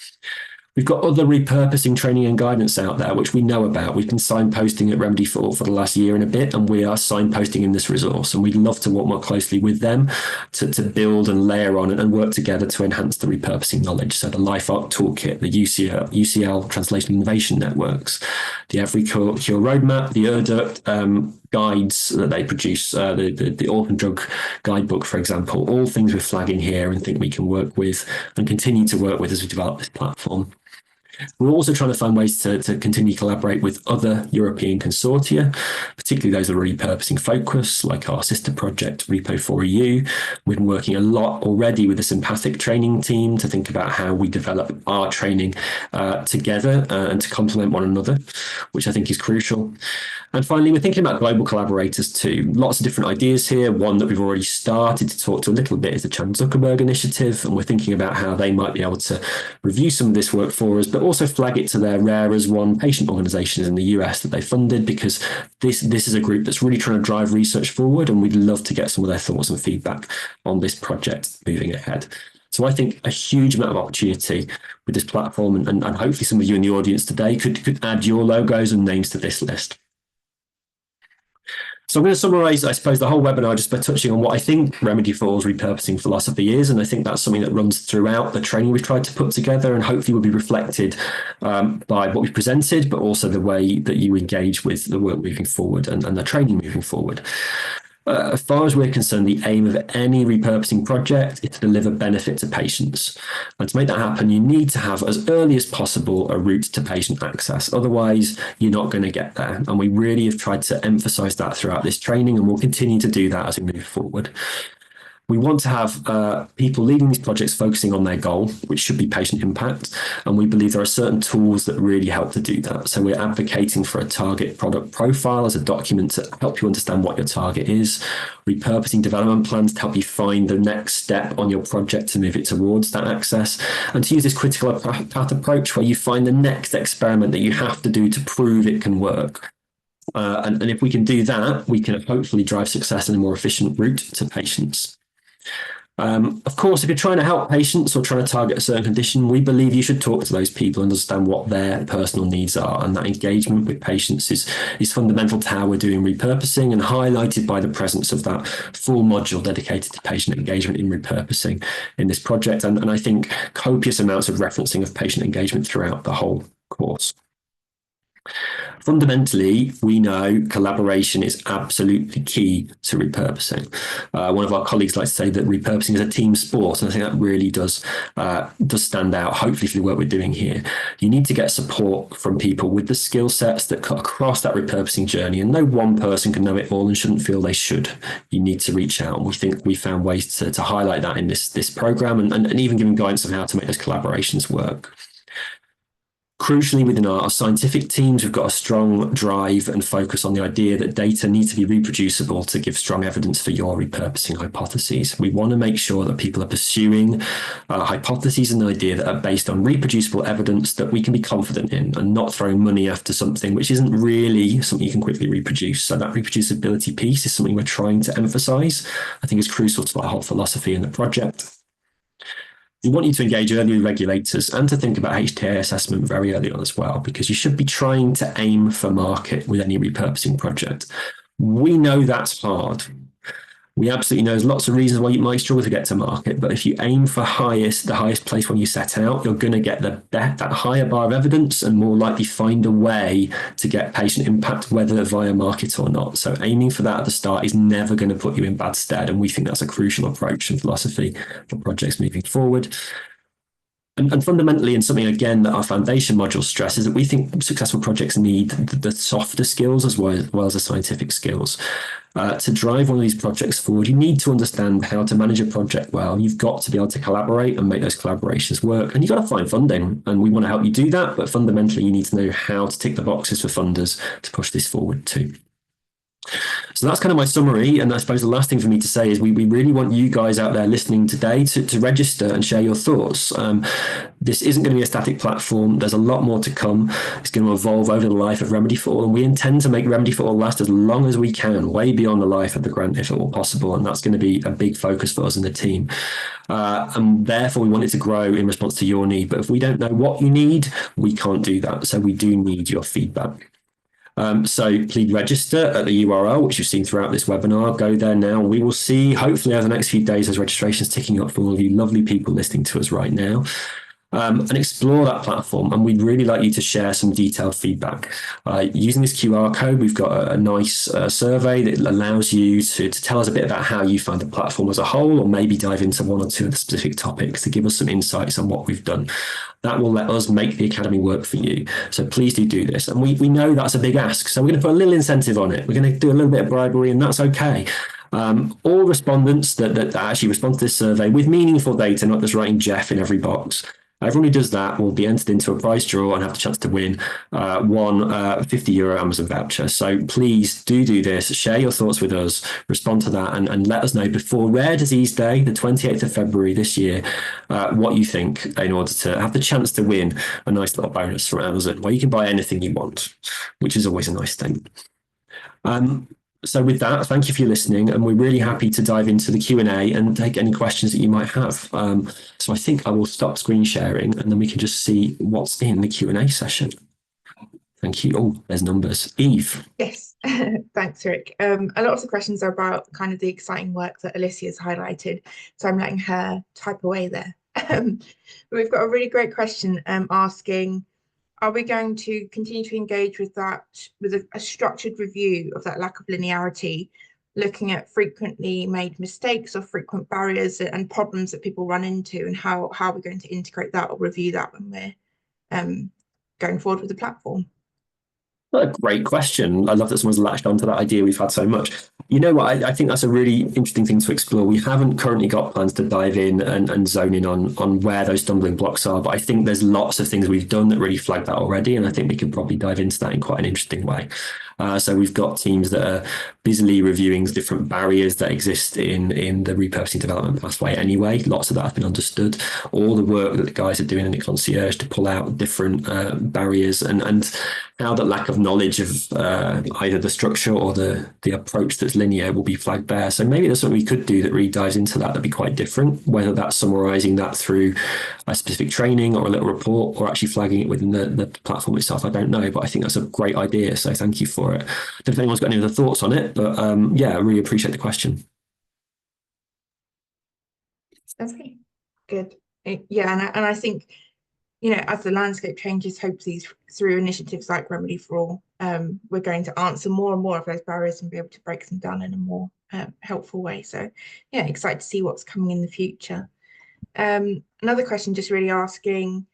We've got other repurposing training and guidance out there, which we know about. We've been signposting at REMEDi4ALL for the last year and a bit, and we are signposting in this resource. And we'd love to work more closely with them to build and layer on and work together to enhance the repurposing knowledge. So the LifeArc Toolkit, the UCL Translation Innovation Networks, the Every Cure Roadmap, the ERDUT guides that they produce, the Orphan Drug Guidebook, for example, all things we're flagging here and think we can work with and continue to work with as we develop this platform. We're also trying to find ways to continue to collaborate with other European consortia, particularly those that are repurposing focus, like our sister project, Repo4EU. We've been working a lot already with the Sympathic training team to think about how we develop our training together and to complement one another, which I think is crucial. And finally, we're thinking about global collaborators too. Lots of different ideas here. One that we've already started to talk to a little bit is the Chan Zuckerberg Initiative, and we're thinking about how they might be able to review some of this work for us, but also flag it to their Rare as One patient organizations in the US that they funded, because this is a group that's really trying to drive research forward, and we'd love to get some of their thoughts and feedback on this project moving ahead. So I think a huge amount of opportunity with this platform, and hopefully some of you in the audience today could add your logos and names to this list. So I'm going to summarize, I suppose, the whole webinar just by touching on what I think REMEDi4ALL's repurposing philosophy is. And I think that's something that runs throughout the training we've tried to put together, and hopefully will be reflected by what we've presented, but also the way that you engage with the work moving forward and the training moving forward. As far as we're concerned, the aim of any repurposing project is to deliver benefit to patients. And to make that happen, you need to have, as early as possible, a route to patient access. Otherwise, you're not going to get there. And we really have tried to emphasize that throughout this training, and we'll continue to do that as we move forward. We want to have people leading these projects focusing on their goal, which should be patient impact. And we believe there are certain tools that really help to do that. So we're advocating for a target product profile as a document to help you understand what your target is, repurposing development plans to help you find the next step on your project to move it towards that access, and to use this critical path approach where you find the next experiment that you have to do to prove it can work. And if we can do that, we can hopefully drive success in a more efficient route to patients. Of course, if you're trying to help patients or trying to target a certain condition, we believe you should talk to those people and understand what their personal needs are. And that engagement with patients is fundamental to how we're doing repurposing, and highlighted by the presence of that full module dedicated to patient engagement in repurposing in this project. And I think copious amounts of referencing of patient engagement throughout the whole course. Fundamentally, we know collaboration is absolutely key to repurposing. One of our colleagues likes to say that repurposing is a team sport, and I think that really does stand out, hopefully, for the work we're doing here. You need to get support from people with the skill sets that cut across that repurposing journey, and no one person can know it all and shouldn't feel they should. You need to reach out, and we think we found ways to highlight that in this program, and even giving guidance on how to make those collaborations work. Crucially, within our scientific teams, we've got a strong drive and focus on the idea that data needs to be reproducible to give strong evidence for your repurposing hypotheses. We want to make sure that people are pursuing hypotheses and the idea that are based on reproducible evidence that we can be confident in, and not throwing money after something which isn't really something you can quickly reproduce. So that reproducibility piece is something we're trying to emphasize. I think it's crucial to our whole philosophy in the project. We want you to engage early with regulators and to think about HTA assessment very early on as well, because you should be trying to aim for market with any repurposing project. We know that's hard. We absolutely know there's lots of reasons why you might struggle to get to market, but if you aim for the highest place when you set out, you're going to get that higher bar of evidence and more likely find a way to get patient impact, whether via market or not. So aiming for that at the start is never going to put you in bad stead, and we think that's a crucial approach and philosophy for projects moving forward. And fundamentally, and something again that our foundation module stresses, that we think successful projects need the softer skills as well as the scientific skills. To drive one of these projects forward, you need to understand how to manage a project well. You've got to be able to collaborate and make those collaborations work. And you've got to find funding. And we want to help you do that. But fundamentally, you need to know how to tick the boxes for funders to push this forward too. So that's kind of my summary. And I suppose the last thing for me to say is we really want you guys out there listening today to register and share your thoughts. This isn't going to be a static platform. There's a lot more to come. It's going to evolve over the life of REMEDi4ALL, and we intend to make REMEDi4ALL last as long as we can, way beyond the life of the grant if at all possible. And that's going to be a big focus for us in the team. And therefore, we want it to grow in response to your need. But if we don't know what you need, we can't do that. So we do need your feedback. So please register at the URL, which you've seen throughout this webinar. Go there now. We will see, hopefully, over the next few days, as registrations ticking up for all of you lovely people listening to us right now. And explore that platform. And we'd really like you to share some detailed feedback. Using this QR code, we've got a nice survey that allows you to tell us a bit about how you find the platform as a whole, or maybe dive into one or two of the specific topics to give us some insights on what we've done. That will let us make the Academy work for you. So please do this. And we know that's a big ask. So we're going to put a little incentive on it. We're going to do a little bit of bribery, and that's okay. All respondents that actually respond to this survey with meaningful data, not just writing Jeff in every box, everyone who does that will be entered into a prize draw and have the chance to win one €50 Amazon voucher. So please do this. Share your thoughts with us. Respond to that and let us know before Rare Disease Day, the 28th of February this year, what you think in order to have the chance to win a nice little bonus from Amazon where you can buy anything you want, which is always a nice thing. So with that, thank you for your listening, and we're really happy to dive into the Q&A and take any questions that you might have. So I think I will stop screen sharing, and then we can just see what's in the Q&A session. Thank you. Oh, there's numbers. Eve. Yes, thanks, Rick. A lot of the questions are about kind of the exciting work that Alicia has highlighted, so I'm letting her type away there. We've got a really great question asking, are we going to continue to engage with that, with a structured review of that lack of linearity, looking at frequently made mistakes or frequent barriers and problems that people run into, and how are we going to integrate that or review that when we're going forward with the platform? What a great question. I love that someone's latched onto that idea we've had so much. You know what, I think that's a really interesting thing to explore. We haven't currently got plans to dive in and zone in on where those stumbling blocks are, but I think there's lots of things we've done that really flag that already, and I think we could probably dive into that in quite an interesting way. So we've got teams that are busily reviewing different barriers that exist in the repurposing development pathway anyway. Lots of that has been understood. All the work that the guys are doing in the concierge to pull out different barriers and how that lack of knowledge of either the structure or the approach that's linear will be flagged there. So maybe there's something we could do that really dives into that. That'd be quite different, whether that's summarizing that through a specific training or a little report, or actually flagging it within the platform itself. I don't know, but I think that's a great idea. So thank you for it. I don't know if anyone's got any other thoughts on it, but yeah, I really appreciate the question. Okay, good. Yeah, and I think, you know, as the landscape changes, hopefully through initiatives like REMEDi4ALL, we're going to answer more and more of those barriers and be able to break them down in a more helpful way. So yeah, excited to see what's coming in the future. Another question just really asking,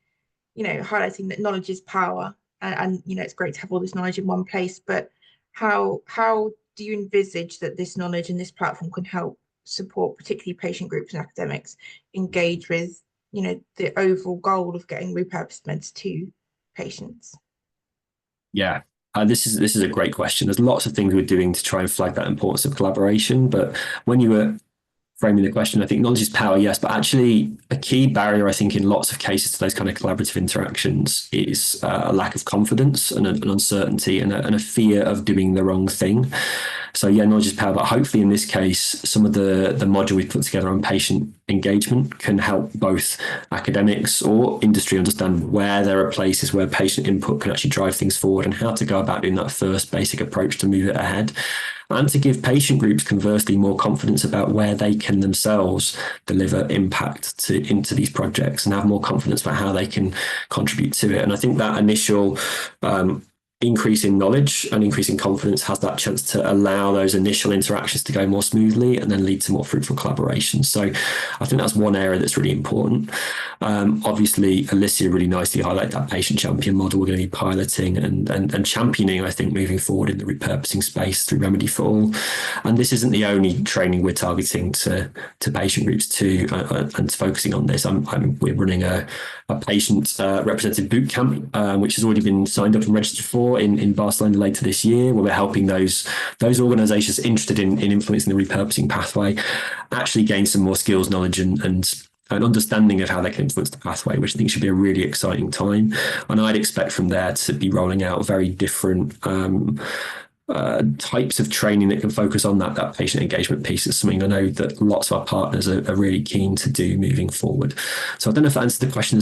you know, highlighting that knowledge is power, and you know, it's great to have all this knowledge in one place, but how do you envisage that this knowledge and this platform can help support particularly patient groups and academics engage with, you know, the overall goal of getting repurposed meds to patients? Yeah, this is a great question. There's lots of things we're doing to try and flag that importance of collaboration, but when you were framing the question, I think knowledge is power, yes, but actually a key barrier, I think, in lots of cases to those kind of collaborative interactions is a lack of confidence and an uncertainty and a fear of doing the wrong thing. So yeah, knowledge is power, but hopefully in this case, some of the module we've put together on patient engagement can help both academics or industry understand where there are places where patient input can actually drive things forward and how to go about doing that first basic approach to move it ahead. and to give patient groups, conversely, more confidence about where they can themselves deliver impact into these projects and have more confidence about how they can contribute to it. And I think that initial increase in knowledge and increase in confidence has that chance to allow those initial interactions to go more smoothly and then lead to more fruitful collaboration. So I think that's one area that's really important. Obviously, Alicia really nicely highlighted that patient champion model we're going to be piloting and championing, I think, moving forward in the repurposing space through REMEDi4ALL. And this isn't the only training we're targeting to patient groups too, and focusing on this. We're running a patient representative boot camp, which has already been signed up and registered for in Barcelona later this year, where we're helping those organizations interested in influencing the repurposing pathway actually gain some more skills, knowledge, and an understanding of how they can influence the pathway, which I think should be a really exciting time. And I'd expect from there to be rolling out very different types of training that can focus on that patient engagement piece. Is something I know that lots of our partners are really keen to do moving forward. So I don't know if that answered the question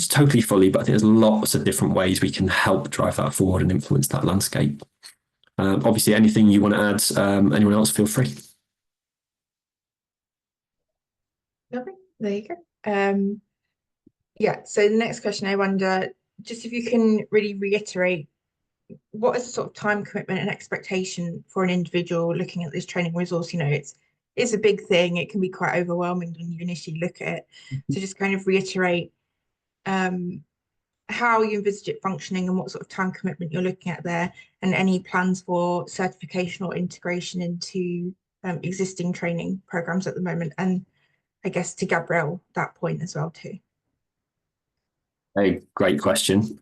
totally fully, but I think there's lots of different ways we can help drive that forward and influence that landscape. Obviously, anything you want to add, anyone else, feel free. Okay, there you go. Yeah, so the next question, I wonder, just if you can really reiterate, what is the sort of time commitment and expectation for an individual looking at this training resource? You know, it's a big thing. It can be quite overwhelming when you initially look at it. So just kind of reiterate how you envisage it functioning and what sort of time commitment you're looking at there, and any plans for certification or integration into existing training programs at the moment. And I guess to Gabriel, that point as well too. A great question.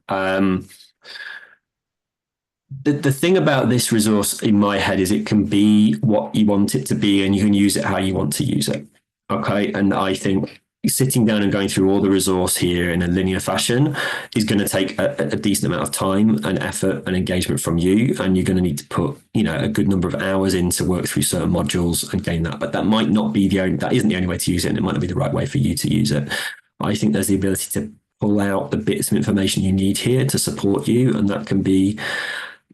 The thing about this resource in my head is it can be what you want it to be, and you can use it how you want to use it. Okay. And I think sitting down and going through all the resource here in a linear fashion is going to take a decent amount of time and effort and engagement from you. And you're going to need to put, a good number of hours in to work through certain modules and gain that. But that might not be that isn't the only way to use it. And it might not be the right way for you to use it. I think there's the ability to pull out the bits of information you need here to support you. And that can be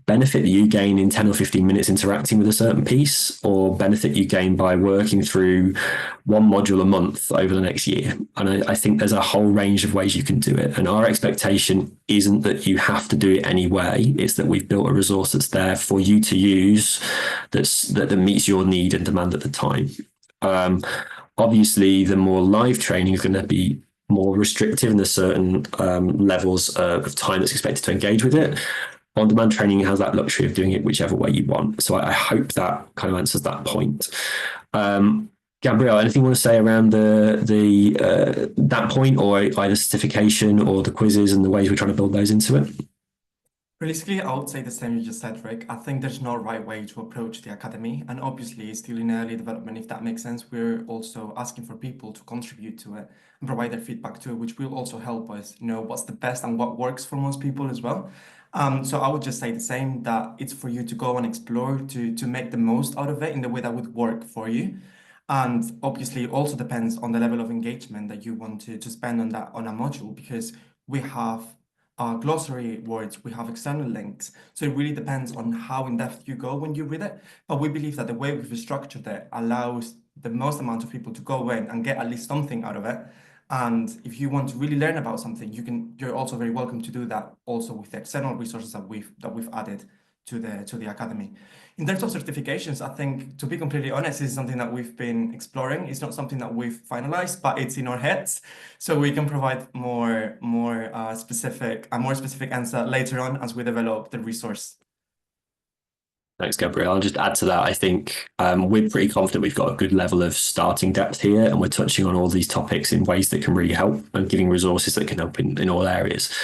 benefit that you gain in 10 or 15 minutes interacting with a certain piece, or benefit you gain by working through one module a month over the next year. And I think there's a whole range of ways you can do it. And our expectation isn't that you have to do it anyway. It's that we've built a resource that's there for you to use that meets your need and demand at the time. Obviously, the more live training is going to be more restrictive, and there's certain levels of time that's expected to engage with it. On-demand training has that luxury of doing it whichever way you want. So I hope that kind of answers that point. Gabriel, anything you want to say around that point, or either certification or the quizzes and the ways we're trying to build those into it? Realistically, I would say the same you just said, Rick. I think there's no right way to approach the academy, and obviously it's still in early development, if that makes sense. We're also asking for people to contribute to it and provide their feedback to it, which will also help us know what's the best and what works for most people as well. So I would just say the same, that it's for you to go and explore, to make the most out of it in the way that would work for you. And obviously it also depends on the level of engagement that you want to spend on a module, because we have glossary words, we have external links. So it really depends on how in-depth you go when you read it. But we believe that the way we've structured it allows the most amount of people to go in and get at least something out of it. And if you want to really learn about something, you're also very welcome to do that also with the external resources that we've added to the academy. In terms of certifications, I think, to be completely honest, is something that we've been exploring. It's not something that we've finalized, but it's in our heads. So we can provide a more specific answer later on as we develop the resource. Thanks, Gabriel. I'll just add to that. I think we're pretty confident we've got a good level of starting depth here, and we're touching on all these topics in ways that can really help and giving resources that can help in all areas.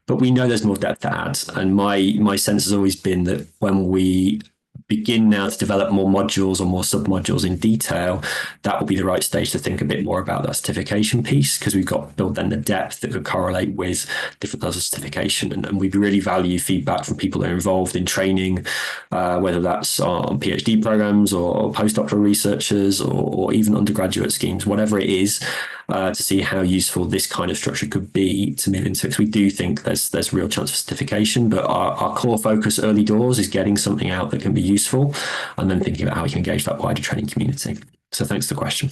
But we know there's more depth to add. And my sense has always been that when we begin now to develop more modules or more submodules in detail, that will be the right stage to think a bit more about that certification piece, because we've got built then the depth that could correlate with different levels of certification. And we really value feedback from people that are involved in training, whether that's on PhD programs or postdoctoral researchers or even undergraduate schemes, whatever it is. to see how useful this kind of structure could be to move into it. So we do think there's real chance for certification, but our core focus early doors is getting something out that can be useful and then thinking about how we can engage that wider training community. So thanks for the question.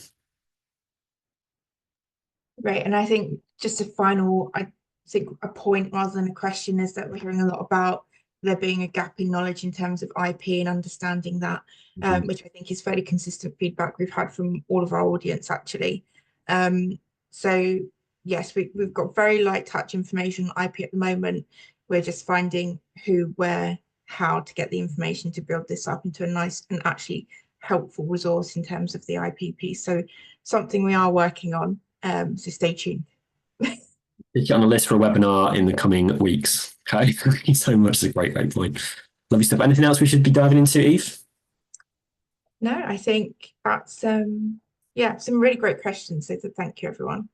Right, and I think just a final, I think a point rather than a question is that we're hearing a lot about there being a gap in knowledge in terms of IP and understanding that, which I think is fairly consistent feedback we've had from all of our audience actually. So yes, we've got very light touch information on IP at the moment. We're just finding who, where, how to get the information to build this up into a nice and actually helpful resource in terms of the IP piece. So something we are working on, so stay tuned. Get on the list for a webinar in the coming weeks. Okay, thank you so much. It's a great point. Lovely stuff. Anything else we should be diving into, Eve? No, I think that's yeah, some really great questions. So thank you, everyone.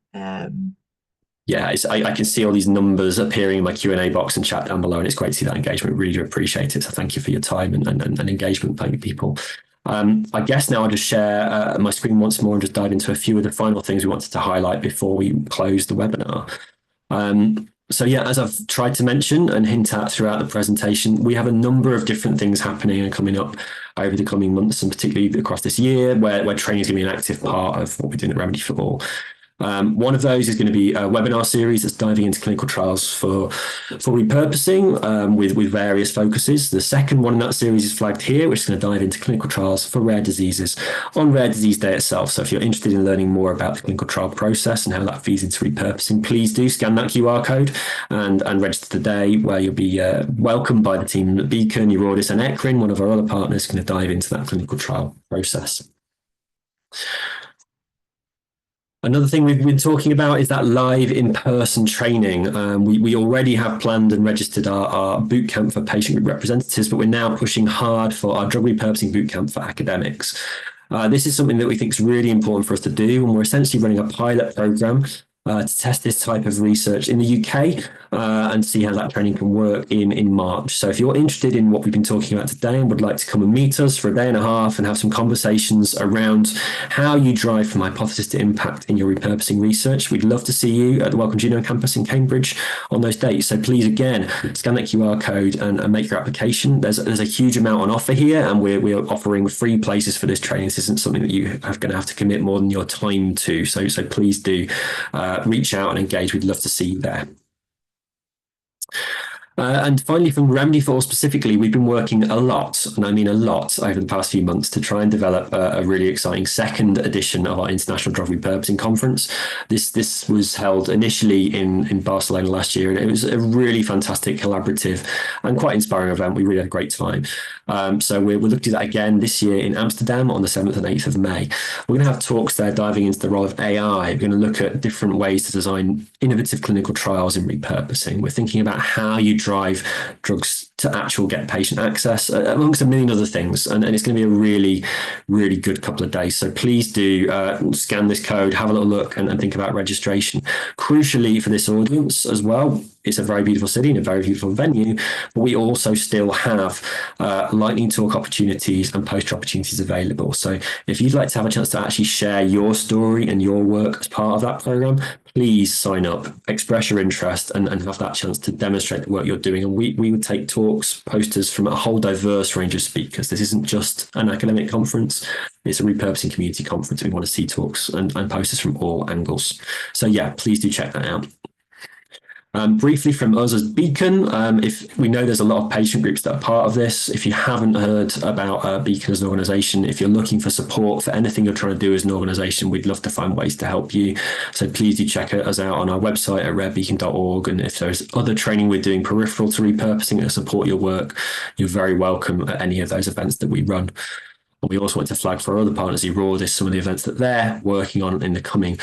Yeah, I can see all these numbers appearing in my Q&A box and chat down below, and it's great to see that engagement. Really do appreciate it. So thank you for your time and engagement. Thank you, people. I guess now I'll just share my screen once more and just dive into a few of the final things we wanted to highlight before we close the webinar. So yeah, as I've tried to mention and hint at throughout the presentation, we have a number of different things happening and coming up over the coming months, and particularly across this year, where training is going to be an active part of what we're doing at Remedy4ALL. One of those is going to be a webinar series that's diving into clinical trials for repurposing with various focuses. The second one in that series is flagged here, which is going to dive into clinical trials for rare diseases on Rare Disease Day itself. So if you're interested in learning more about the clinical trial process and how that feeds into repurposing, please do scan that QR code and register today, where you'll be welcomed by the team at Beacon, Eurodis and Ecrin, one of our other partners, going to dive into that clinical trial process. Another thing we've been talking about is that live in-person training. We already have planned and registered our bootcamp for patient group representatives, but we're now pushing hard for our drug repurposing bootcamp for academics. This is something that we think is really important for us to do, and we're essentially running a pilot program to test this type of research in the UK and see how that training can work in March. So if you're interested in what we've been talking about today and would like to come and meet us for a day and a half and have some conversations around how you drive from hypothesis to impact in your repurposing research, we'd love to see you at the Wellcome Genome campus in Cambridge on those dates. So please, again, scan that QR code and make your application. There's a huge amount on offer here, and we're offering free places for this training. This isn't something that you are going to have to commit more than your time to. So please do reach out and engage. We'd love to see you there. And finally, from Remedy4ALL specifically, we've been working a lot, and I mean a lot, over the past few months to try and develop a really exciting second edition of our International Drug Repurposing Conference. This was held initially in Barcelona last year, and it was a really fantastic, collaborative, and quite inspiring event. We really had a great time. So we're looking to that again this year in Amsterdam on the 7th and 8th of May. We're going to have talks there diving into the role of AI. We're going to look at different ways to design innovative clinical trials in repurposing. We're thinking about how you drive drugs to actual get patient access, amongst a million other things. And it's going to be a really, really good couple of days. So please do scan this code, have a little look and think about registration. Crucially for this audience as well, it's a very beautiful city and a very beautiful venue, but we also still have lightning talk opportunities and poster opportunities available. So if you'd like to have a chance to actually share your story and your work as part of that program, please sign up, express your interest and have that chance to demonstrate the work you're doing. And we would take talks, posters from a whole diverse range of speakers. This isn't just an academic conference, it's a repurposing community conference. We want to see talks and posters from all angles. So yeah, please do check that out. Briefly from us as Beacon, if we know there's a lot of patient groups that are part of this. If you haven't heard about Beacon as an organisation, if you're looking for support for anything you're trying to do as an organisation, we'd love to find ways to help you. So please do check us out on our website at remedebeacon.org. And if there's other training we're doing peripheral to repurposing to support your work, you're very welcome at any of those events that we run. And we also want to flag for our other partners, Eurodis, some of the events that they're working on in the coming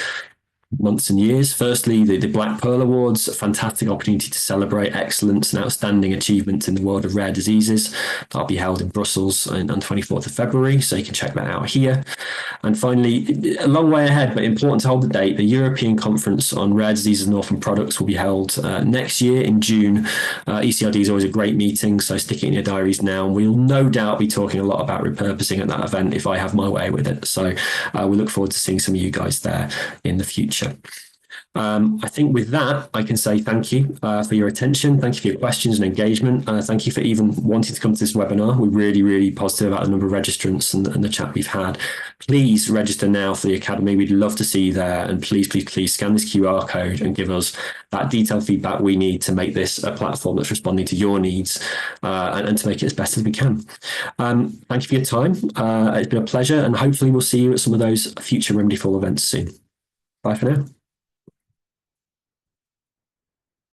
months and years. Firstly, the Black Pearl Awards, a fantastic opportunity to celebrate excellence and outstanding achievements in the world of rare diseases. That'll be held in Brussels on 24th of February, so you can check that out here. And finally, a long way ahead, but important to hold the date, the European Conference on Rare Diseases and Orphan Products will be held next year in June. ECRD is always a great meeting, so stick it in your diaries now. And we'll no doubt be talking a lot about repurposing at that event if I have my way with it. So we look forward to seeing some of you guys there in the future. future. I think with that, I can say thank you for your attention. Thank you for your questions and engagement. Thank you for even wanting to come to this webinar. We're really, really positive about the number of registrants and the chat we've had. Please register now for the Academy. We'd love to see you there. And please, please, please scan this QR code and give us that detailed feedback we need to make this a platform that's responding to your needs and to make it as best as we can. Thank you for your time. It's been a pleasure, and hopefully we'll see you at some of those future Remedy4All events soon. Bye for now.